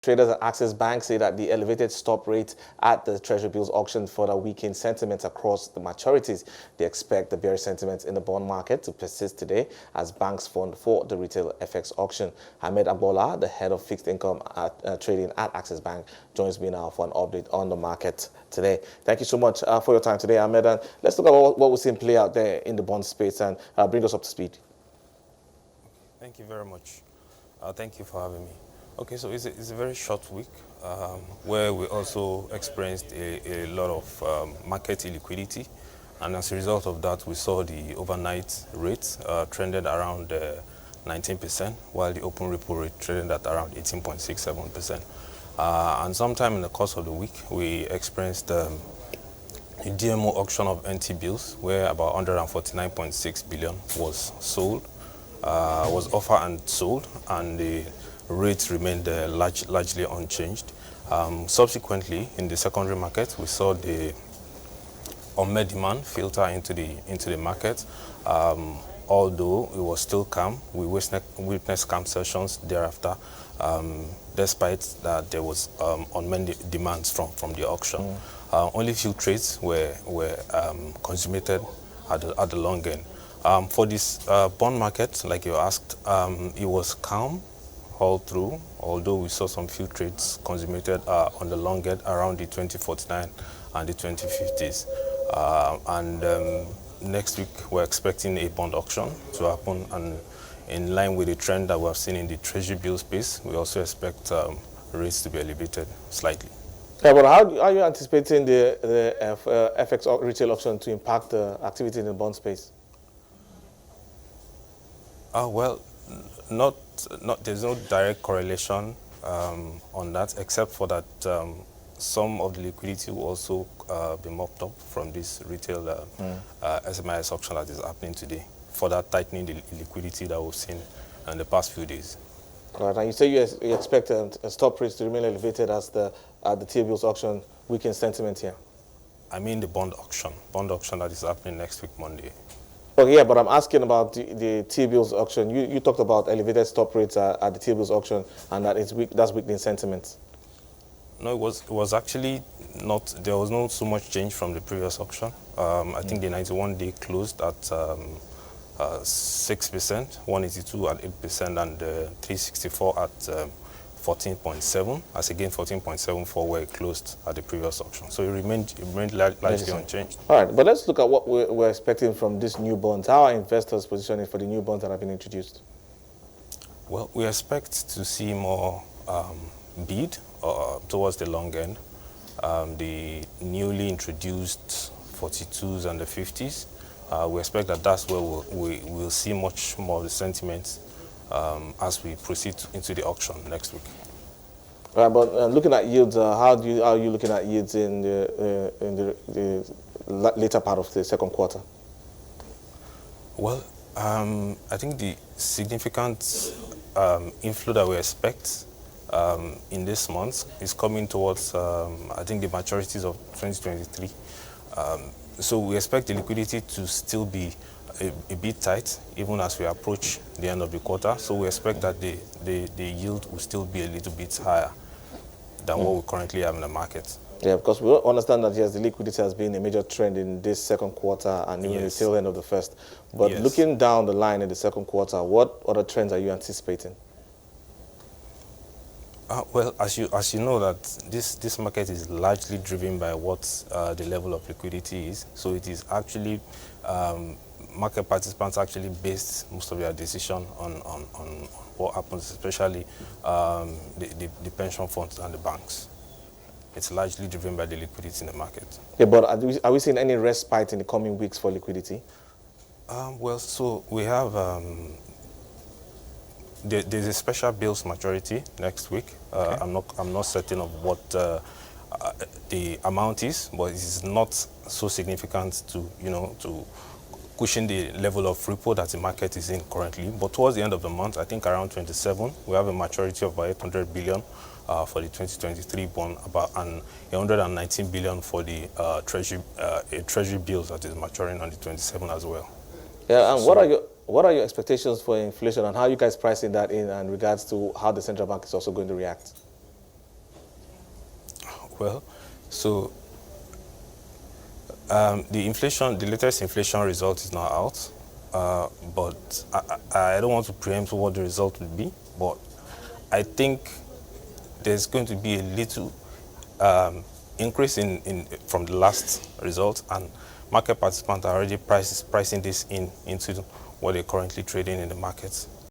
Traders at Access Bank say that the elevated stop rate at the Treasury bills auction further weakened sentiment across the maturities. They expect the bearish sentiment in the bond market to persist today as banks fund for the retail FX auction. Ahmed Agboola, the head of fixed income trading at Access Bank, joins me now for an update on the market today. Thank you so much for your time today, Ahmed. And let's look at what we're seeing play out there in the bond space and bring us up to speed. Thank you very much. Thank you for having me. Okay, so it's a very short week where we also experienced a lot of market illiquidity, and as a result of that, we saw the overnight rate trended around 19%, while the open repo rate traded at around 18.67%. And sometime in the course of the week, we experienced a DMO auction of NT bills, where about 149.6 billion was sold, was offered and sold, and the rates remained largely unchanged. Subsequently, in the secondary market, we saw the unmet demand filter into the market. Although it was still calm, we witnessed calm sessions thereafter, despite that there was unmet demands from the auction. Only few trades were consummated at the long end. For this bond market, like you asked, it was calm all through, although we saw some few trades consummated on the long end around the 2049 and the 2050s. Next week, we're expecting a bond auction to happen, and in line with the trend that we have seen in the Treasury bill space, we also expect rates to be elevated slightly. Yeah, but how are you anticipating the FX retail auction to impact the activity in the bond space? Well, there's no direct correlation on that, except for that some of the liquidity will also be mopped up from this retail SMIS auction that is happening today, further tightening the liquidity that we've seen in the past few days. All right, and you say you expect a stop rate to remain elevated as the T-bills auction weakens sentiment here? I mean the bond auction that is happening next week, Monday. Oh, yeah, but I'm asking about the T-bills auction. You talked about elevated stop rates at the T-bills auction, and that's weakening sentiment. No, it was actually not. There was not so much change from the previous auction. I think the 91-day closed at 6%, 182 at 8%, and 364 at 14.7, as again 14.74 where it closed at the previous auction. So it remained largely unchanged. All right, but let's look at what we're expecting from these new bonds. How are investors positioning for the new bonds that have been introduced? Well, we expect to see more bid towards the long end. The newly introduced 42s and the 50s, we expect that's where we'll see much more of the sentiment as we proceed into the auction next week. All right, but looking at yields, how are you looking at yields in the later part of the second quarter? Well, I think the significant inflow that we expect in this month is coming towards, I think, the maturities of 2023. So we expect the liquidity to still be a bit tight, even as we approach the end of the quarter. So we expect that the yield will still be a little bit higher than what we currently have in the market. Yeah, because we understand that, yes, the liquidity has been a major trend in this second quarter and even the tail end of the first. But looking down the line in the second quarter, what other trends are you anticipating? Well, as you know, that this market is largely driven by what the level of liquidity is. So it is actually market participants actually based most of their decision on what happens, especially the pension funds and the banks. It's largely driven by the liquidity in the market. Yeah, but are we seeing any respite in the coming weeks for liquidity? Well, so we have there's a special bills maturity next week. Okay. I'm not certain of what the amount is, but it is not so significant to cushion the level of repo that the market is in currently. But towards the end of the month, I think around 27, we have a maturity of about 800 billion for the 2023 bond, and 119 billion for the treasury bills that is maturing on the 27 as well. Yeah, and what are your expectations for inflation, and how are you guys pricing that in regards to how the central bank is also going to react? Well, so the latest inflation result is not out, but I don't want to preempt what the result will be, but I think there's going to be a little increase in from the last result, and market participants are already pricing this into what they're currently trading in the markets.